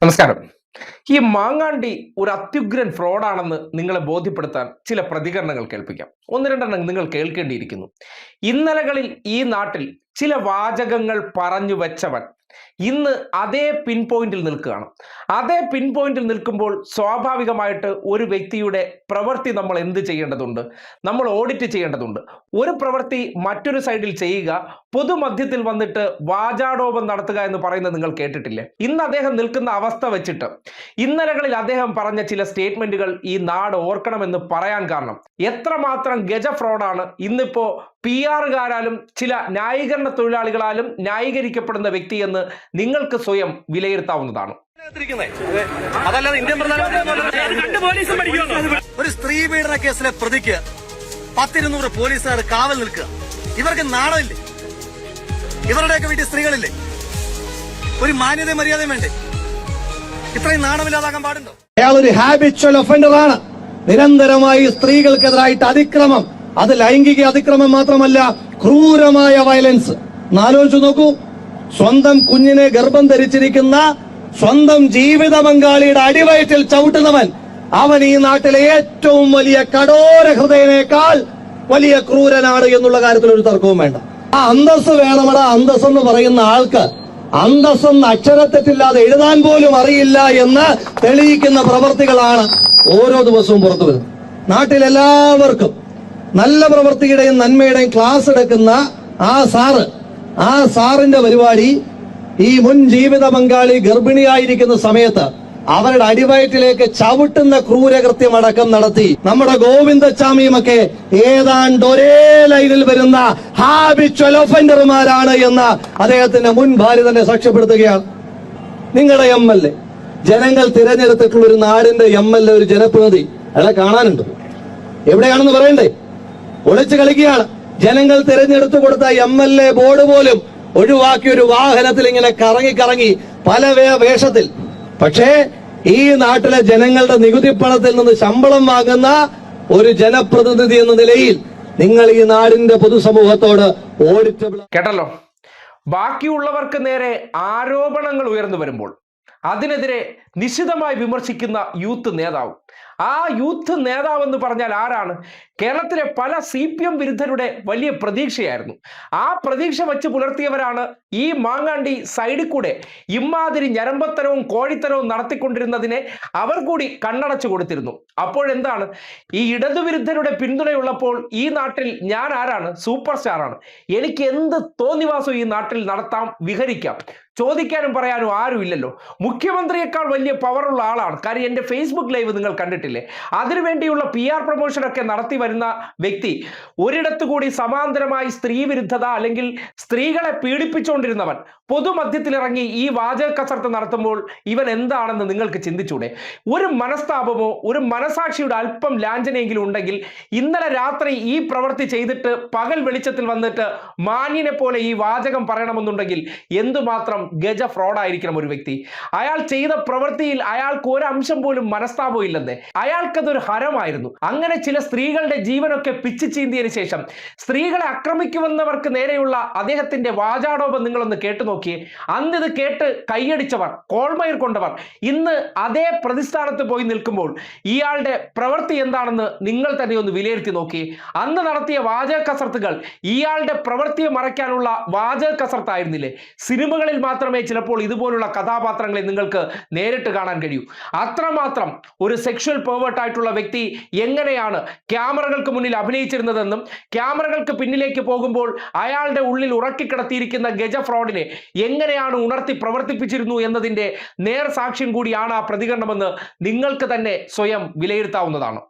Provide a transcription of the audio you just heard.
നമസ്കാരം. ഈ മാങ്ങാണ്ടി ഒരു അത്യുഗ്രൻ ഫ്രോഡാണെന്ന് നിങ്ങളെ ബോധ്യപ്പെടുത്താൻ ചില പ്രതികരണങ്ങൾ കേൾപ്പിക്കാം. ഒന്ന് രണ്ടെണ്ണം നിങ്ങൾ കേൾക്കേണ്ടിയിരിക്കുന്നു. ഇന്നലകളിൽ ഈ നാട്ടിൽ ചില വാചകങ്ങൾ പറഞ്ഞു വെച്ചവൻ ഇന്ന് അതേ പിൻ പോയിന്റിൽ നിൽക്കുകയാണ്. അതേ പിൻ പോയിന്റിൽ നിൽക്കുമ്പോൾ സ്വാഭാവികമായിട്ട് ഒരു വ്യക്തിയുടെ പ്രവൃത്തി നമ്മൾ എന്ത് ചെയ്യേണ്ടതുണ്ട്? നമ്മൾ ഓഡിറ്റ് ചെയ്യേണ്ടതുണ്ട്. ഒരു പ്രവൃത്തി മറ്റൊരു സൈഡിൽ ചെയ്യുക, പൊതുമധ്യത്തിൽ വന്നിട്ട് വാചാടോപം നടത്തുക എന്ന് പറയുന്നത് നിങ്ങൾ കേട്ടിട്ടില്ലേ? ഇന്ന് അദ്ദേഹം നിൽക്കുന്ന അവസ്ഥ വെച്ചിട്ട് ഇന്നലകളിൽ അദ്ദേഹം പറഞ്ഞ ചില സ്റ്റേറ്റ്മെന്റുകൾ ഈ നാട് ഓർക്കണമെന്ന് പറയാൻ കാരണം എത്രമാത്രം ഗജ ഫ്രോഡാണ് ഇന്നിപ്പോ PR-കാരാലും ചില ന്യായീകരണ തൊഴിലാളികളാലും ന്യായീകരിക്കപ്പെടുന്ന വ്യക്തി എന്ന് നിങ്ങൾക്ക് സ്വയം വിലയിരുത്താവുന്നതാണ്. ഒരു സ്ത്രീ പീഡന കേസിലെ പ്രതിക്ക് 100-200 പോലീസുകാർ കാവൽ നിൽക്കുക. ഇവർക്ക് നാണമില്ലേ? ഇവരുടെയൊക്കെ വീട്ടിൽ സ്ത്രീകളില്ലേ? ഒരു മാന്യതയും മര്യാദയും വേണ്ടേ? ഇത്രയും നാണമില്ലാതാകാൻ പാടുണ്ടോ? അയാൾ ഒരു ഹാബിച്വൽ ഒഫൻഡറാണ്. നിരന്തരമായി സ്ത്രീകൾക്കെതിരായിട്ട് അതിക്രമം, അത് ലൈംഗിക അതിക്രമം മാത്രമല്ല, ക്രൂരമായ വയലൻസ്. ആലോചിച്ചു നോക്കൂ, സ്വന്തം കുഞ്ഞിനെ ഗർഭം ധരിച്ചിരിക്കുന്ന സ്വന്തം ജീവിത പങ്കാളിയുടെ അടിവയറ്റിൽ ചവിട്ടുന്നവൻ, അവൻ ഈ നാട്ടിലെ ഏറ്റവും വലിയ കഠോര ഹൃദയനേക്കാൾ വലിയ ക്രൂരനാണ് എന്നുള്ള കാര്യത്തിൽ ഒരു തർക്കവും വേണ്ട. ആ അന്തസ് വേണമടാ. അന്തസ്സെന്ന് പറയുന്ന ആൾക്ക് അന്തസ്സെന്ന് അക്ഷരത്തെറ്റില്ലാതെ എഴുതാൻ പോലും അറിയില്ല എന്ന് തെളിയിക്കുന്ന പ്രവർത്തികളാണ് ഓരോ ദിവസവും പുറത്തു വരുന്നത്. നാട്ടിലെല്ലാവർക്കും നല്ല പ്രവൃത്തിയുടെയും നന്മയുടെയും ക്ലാസ് എടുക്കുന്ന ആ സാറിന്റെ പരിപാടി ഈ മുൻ ജീവിത പങ്കാളി ഗർഭിണിയായിരിക്കുന്ന സമയത്ത് അവരുടെ അടിവയറ്റിലേക്ക് ചവിട്ടുന്ന ക്രൂരകൃത്യമടക്കം നടത്തി നമ്മുടെ ഗോവിന്ദച്ചാമിയുമൊക്കെ ഏതാണ്ട് ഒരേ ലൈനിൽ വരുന്ന ഹാബിച്വൽ ഒഫൻഡർമാരാണ് എന്ന് അദ്ദേഹത്തിന്റെ മുൻ ഭാര്യ തന്നെ സാക്ഷ്യപ്പെടുത്തുകയാണ്. നിങ്ങളുടെ MLA, ജനങ്ങൾ തിരഞ്ഞെടുത്തിട്ടുള്ള ഒരു നാടിന്റെ MLA, ഒരു ജനപ്രതിനിധി, അയാളെ കാണാനുണ്ട്. എവിടെയാണെന്ന് പറയണ്ടേ? ഒളിച്ചു കളിക്കുകയാണ്. ജനങ്ങൾ തിരഞ്ഞെടുത്തു കൊടുത്ത MLA ബോർഡ് പോലും ഒഴിവാക്കി ഒരു വാഹനത്തിൽ ഇങ്ങനെ കറങ്ങി പല വേഷത്തിൽ. പക്ഷേ ഈ നാട്ടിലെ ജനങ്ങളുടെ നികുതി പണത്തിൽ നിന്ന് ശമ്പളം വാങ്ങുന്ന ഒരു ജനപ്രതിനിധി എന്ന നിലയിൽ നിങ്ങൾ ഈ നാടിന്റെ പൊതുസമൂഹത്തോട് ഓഡിറ്റബിൾ. കേട്ടല്ലോ, ബാക്കിയുള്ളവർക്ക് നേരെ ആരോപണങ്ങൾ ഉയർന്നു വരുമ്പോൾ അതിനെതിരെ നിശിതമായി വിമർശിക്കുന്ന യൂത്ത് നേതാവ്. ആ യൂത്ത് നേതാവ് എന്ന് പറഞ്ഞാൽ ആരാണ്? കേരളത്തിലെ പല CPM വിരുദ്ധരുടെ വലിയ പ്രതീക്ഷയായിരുന്നു. ആ പ്രതീക്ഷ വെച്ച് പുലർത്തിയവരാണ് ഈ മാങ്ങാണ്ടി സൈഡിൽ കൂടെ ഇമാതിരി ഞരമ്പത്തരവും കോഴിത്തരവും നടത്തിക്കൊണ്ടിരുന്നതിനെ അവർ കൂടി കണ്ണടച്ചു കൊടുത്തിരുന്നു. അപ്പോഴെന്താണ്? ഈ ഇടതുവിരുദ്ധരുടെ പിന്തുണയുള്ളപ്പോൾ ഈ നാട്ടിൽ ഞാൻ ആരാണ്? സൂപ്പർ സ്റ്റാറാണ്. എനിക്ക് എന്ത് തോന്നിവാസവും ഈ നാട്ടിൽ നടത്താം, വിഹരിക്കാം. ചോദിക്കാനും പറയാനും ആരുമില്ലല്ലോ. മുഖ്യമന്ത്രിയേക്കാൾ വലിയ പവറുള്ള ആളാണ്. കാര്യം എൻ്റെ ഫേസ്ബുക്ക് ലൈവ് നിങ്ങൾ കണ്ടിട്ടില്ലേ? അതിനുവേണ്ടിയുള്ള PR പ്രൊമോഷനൊക്കെ നടത്തി വരുന്ന വ്യക്തി ഒരിടത്തു കൂടി സമാന്തരമായി സ്ത്രീ വിരുദ്ധത അല്ലെങ്കിൽ സ്ത്രീകളെ പീഡിപ്പിച്ചുകൊണ്ടിരുന്നവൻ പൊതുമധ്യത്തിലിറങ്ങി ഈ വാചക കസർത്ത് നടത്തുമ്പോൾ ഇവൻ എന്താണെന്ന് നിങ്ങൾക്ക് ചിന്തിച്ചൂടെ? ഒരു മനസ്താപമോ ഒരു മനസാക്ഷിയുടെ അല്പം ലാഞ്ചനയെങ്കിലും ഉണ്ടെങ്കിൽ ഇന്നലെ രാത്രി ഈ പ്രവൃത്തി ചെയ്തിട്ട് പകൽ വെളിച്ചത്തിൽ വന്നിട്ട് മാന്യനെ പോലെ ഈ വാചകം പറയണമെന്നുണ്ടെങ്കിൽ എന്തുമാത്രം ഗജ ഫ്രോഡായിരിക്കണം ഒരു വ്യക്തി. അയാൾ ചെയ്ത പ്രവൃത്തിയിൽ അയാൾക്ക് ഒരു അംശം പോലും മനസ്താപം ഇല്ലെന്നേ. അയാൾക്കതൊരു ഹരമായിരുന്നു. അങ്ങനെ ചില സ്ത്രീകളുടെ ജീവനൊക്കെ പിച്ചു ചീന്തിയതിനു ശേഷം സ്ത്രീകളെ ആക്രമിക്കുമെന്നവർക്ക് നേരെയുള്ള അദ്ദേഹത്തിന്റെ വാചാടോപം നിങ്ങളൊന്ന് കേട്ടു നോക്കിയേ. അന്ന് ഇത് കേട്ട് കൈയടിച്ചവർ, കോൾമയിർ കൊണ്ടവർ ഇന്ന് അതേ പ്രതിസ്ഥാനത്ത് പോയി നിൽക്കുമ്പോൾ ഇയാളുടെ പ്രവൃത്തി എന്താണെന്ന് നിങ്ങൾ തന്നെ ഒന്ന് വിലയിരുത്തി നോക്കിയേ. അന്ന് നടത്തിയ വാചക കസർത്തുകൾ ഇയാളുടെ പ്രവൃത്തിയെ മറയ്ക്കാനുള്ള വാചക കസർത്തായിരുന്നില്ലേ? സിനിമകളിൽ മാത്രമേ ചിലപ്പോൾ ഇതുപോലുള്ള കഥാപാത്രങ്ങളെ നിങ്ങൾക്ക് നേരിട്ട് കാണാൻ കഴിയൂ. അത്രമാത്രം ഒരു സെക്ഷൽ പെർവേർട്ട് ആയിട്ടുള്ള വ്യക്തി എങ്ങനെയാണ് ക്യാമറകൾക്ക് മുന്നിൽ അഭിനയിച്ചിരുന്നതെന്നും ക്യാമറകൾക്ക് പിന്നിലേക്ക് പോകുമ്പോൾ അയാളുടെ ഉള്ളിൽ ഉറക്കിക്കിടത്തിയിരിക്കുന്ന ഗജ ഫ്രോഡിനെ എങ്ങനെയാണ് ഉണർത്തി പ്രവർത്തിപ്പിച്ചിരുന്നു എന്നതിന്റെ നേർ സാക്ഷ്യം കൂടിയാണ് ആ പ്രതികരണമെന്ന് നിങ്ങൾക്ക് തന്നെ സ്വയം വിലയിരുത്താവുന്നതാണ്.